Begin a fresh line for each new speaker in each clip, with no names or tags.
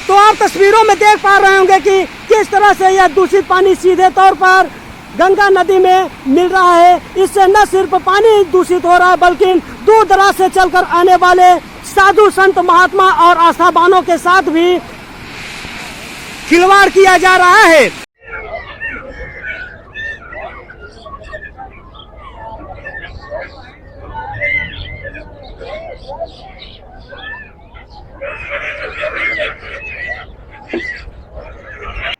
तो आप तस्वीरों में देख पा रहे होंगे कि किस तरह से यह दूषित पानी सीधे तौर पर गंगा नदी में मिल रहा है। इससे न सिर्फ पानी दूषित हो रहा है बल्कि दूर दराज से चलकर आने वाले साधु संत महात्मा और आस्थावानों के साथ भी खिलवाड़ किया जा रहा है।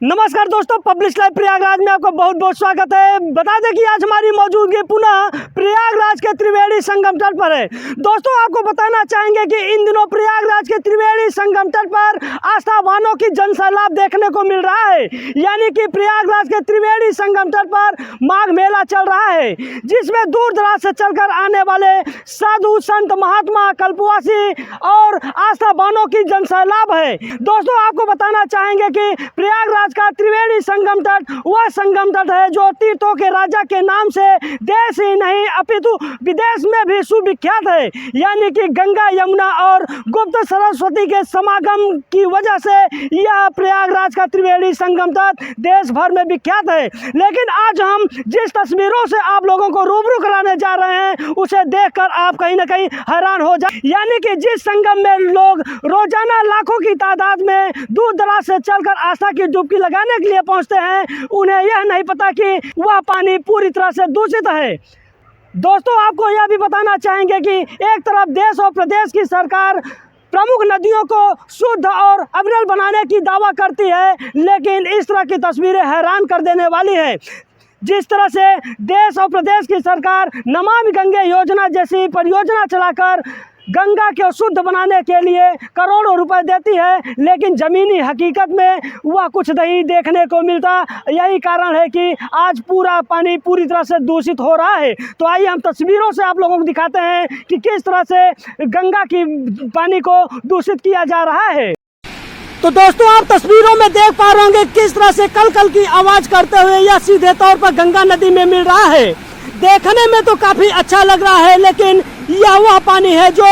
नमस्कार दोस्तों, पब्लिश लाइव प्रयागराज में आपका बहुत बहुत स्वागत है। बता दें कि आज हमारी मौजूदगी पुनः प्रयागराज के त्रिवेणी संगम तट पर है। दोस्तों, आपको बताना चाहेंगे कि इन दिनों प्रयागराज के त्रिवेणी संगम तट पर आस्थावानों की जनसैलाब देखने को मिल रहा है। यानी कि प्रयागराज के त्रिवेणी संगम तट पर माघ मेला चल रहा है, जिसमें दूर दराज से चलकर आने वाले साधु संत महात्मा कल्पवासी और आस्थावानों की जनसैलाब है। दोस्तों, आपको बताना चाहेंगे कि प्रयागराज का त्रिवेणी संगम तट वह संगम तट है जो तीर्थों के राजा के नाम से देश ही नहीं अपितु विदेश में भी सुविख्यात है। यानी कि गंगा, यमुना और गुप्त सरस्वती के समागम की वजह से यह प्रयागराज का त्रिवेणी संगम तट देश भर में विख्यात है। लेकिन आज हम जिस तस्वीरों से आप लोगों को रूबरू कराने जा रहे हैं उसे देखकर आप कहीं ना कहीं हैरान हो जाए। यानी कि जिस संगम में लोग रोजाना लाखों की तादाद में दूर दराज से चलकर आस्था की डुबकी लगाने के लिए पहुंचते हैं, उन्हें यह नहीं पता कि वह पानी पूरी तरह से दूषित है। दोस्तों, आपको यह भी बताना चाहेंगे कि एक तरफ देश और प्रदेश की सरकार प्रमुख नदियों को शुद्ध और अविरल बनाने की दावा करती है, लेकिन इस तरह की तस्वीरें हैरान कर देने वाली है। जिस तरह से देश और प्रदेश की सरकार नमामि गंगे योजना जैसी परियोजना चलाकर गंगा को शुद्ध बनाने के लिए करोड़ों रुपए देती है, लेकिन ज़मीनी हकीकत में वह कुछ नहीं देखने को मिलता। यही कारण है कि आज पूरा पानी पूरी तरह से दूषित हो रहा है। तो आइए हम तस्वीरों से आप लोगों को दिखाते हैं कि किस तरह से गंगा की पानी को दूषित किया जा रहा है। तो दोस्तों, आप तस्वीरों में देख पा रहे होंगे किस तरह से कल कल की आवाज करते हुए यह सीधे तौर पर गंगा नदी में मिल रहा है। देखने में तो काफी अच्छा लग रहा है, लेकिन यह वह पानी है जो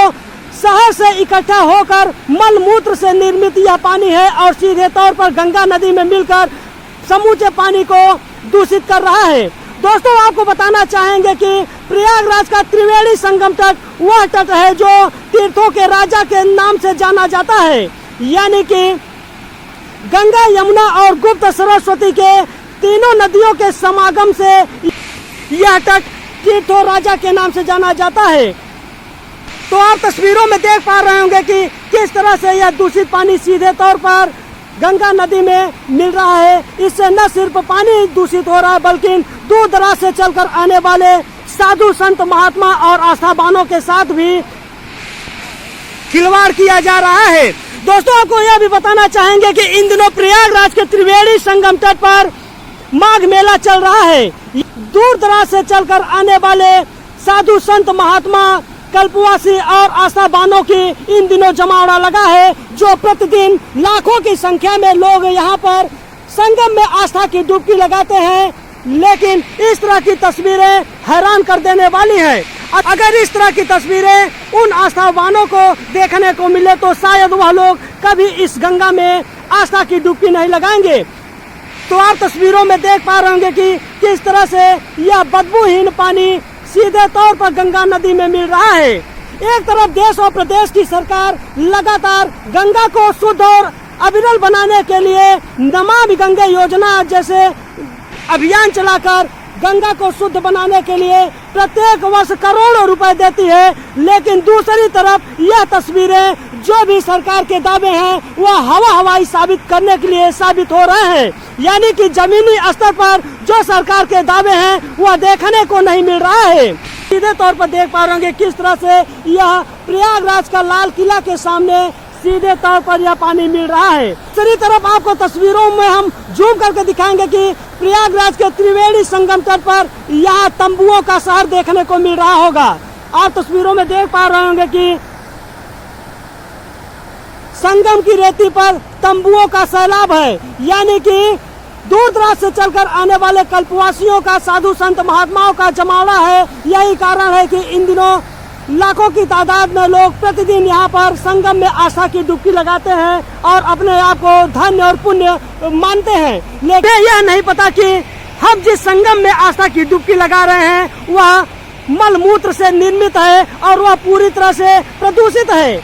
शहर से इकट्ठा होकर मल मूत्र से निर्मित यह पानी है और सीधे तौर पर गंगा नदी में मिलकर समूचे पानी को दूषित कर रहा है। दोस्तों, आपको बताना चाहेंगे कि प्रयागराज का त्रिवेणी संगम तट वह तट है जो तीर्थों के राजा के नाम से जाना जाता है। यानी कि गंगा, यमुना और गुप्त सरस्वती के तीनों नदियों के समागम से यह तट तीर्थों राजा के नाम से जाना जाता है। तो आप तस्वीरों में देख पा रहे होंगे कि किस तरह से यह दूषित पानी सीधे तौर पर गंगा नदी में मिल रहा है। इससे न सिर्फ पानी दूषित हो रहा है बल्कि दूर दराज से चलकर आने वाले साधु संत महात्मा और आस्थावानों के साथ भी खिलवाड़ किया जा रहा है। दोस्तों, आपको यह भी बताना चाहेंगे कि इन दिनों प्रयागराज के त्रिवेणी संगम तट पर माघ मेला चल रहा है। दूर दराज से चलकर आने वाले साधु संत महात्मा कल्पवासी और आस्थावानों की इन दिनों जमावड़ा लगा है, जो प्रतिदिन लाखों की संख्या में लोग यहाँ पर संगम में आस्था की डुबकी लगाते हैं। लेकिन इस तरह की तस्वीरें हैरान कर देने वाली है। अगर इस तरह की तस्वीरें उन आस्थावानों को देखने को मिले तो शायद वह लोग कभी इस गंगा में आस्था की डुबकी नहीं लगाएंगे। तो आप तस्वीरों में देख पा रहे होंगे कि किस तरह से यह बदबूहीन पानी सीधे तौर पर गंगा नदी में मिल रहा है। एक तरफ देश और प्रदेश की सरकार लगातार गंगा को शुद्ध और अविरल बनाने के लिए नमामि गंगे योजना जैसे अभियान चलाकर गंगा को शुद्ध बनाने के लिए प्रत्येक वर्ष करोड़ों रुपए देती है, लेकिन दूसरी तरफ यह तस्वीरें जो भी सरकार के दावे हैं वह हवाई साबित करने के लिए साबित हो रहे हैं। यानी कि जमीनी स्तर पर जो सरकार के दावे हैं वह देखने को नहीं मिल रहा है। सीधे तौर पर देख पा रहे हैं किस तरह से यह प्रयागराज का लाल किला के सामने सीधे तौर पर यह पानी मिल रहा है। दूसरी तरफ आपको तस्वीरों में हम जूम करके दिखाएंगे कि प्रयागराज के त्रिवेणी संगम तट पर यहाँ तंबुओं का शहर देखने को मिल रहा होगा। आप तस्वीरों में देख पा रहे होंगे कि संगम की रेती पर तंबुओं का सैलाब है। यानी कि दूर दराज से चलकर आने वाले कल्पवासियों का, साधु संत महात्माओं का जमावड़ा है। यही कारण है कि इन दिनों लाखों की तादाद में लोग प्रतिदिन यहाँ पर संगम में आस्था की डुबकी लगाते हैं और अपने आप को धन्य और पुण्य मानते हैं। लेकिन यह नहीं पता कि हम जिस संगम में आस्था की डुबकी लगा रहे हैं वह मल मूत्र से निर्मित है और वह पूरी तरह से प्रदूषित है।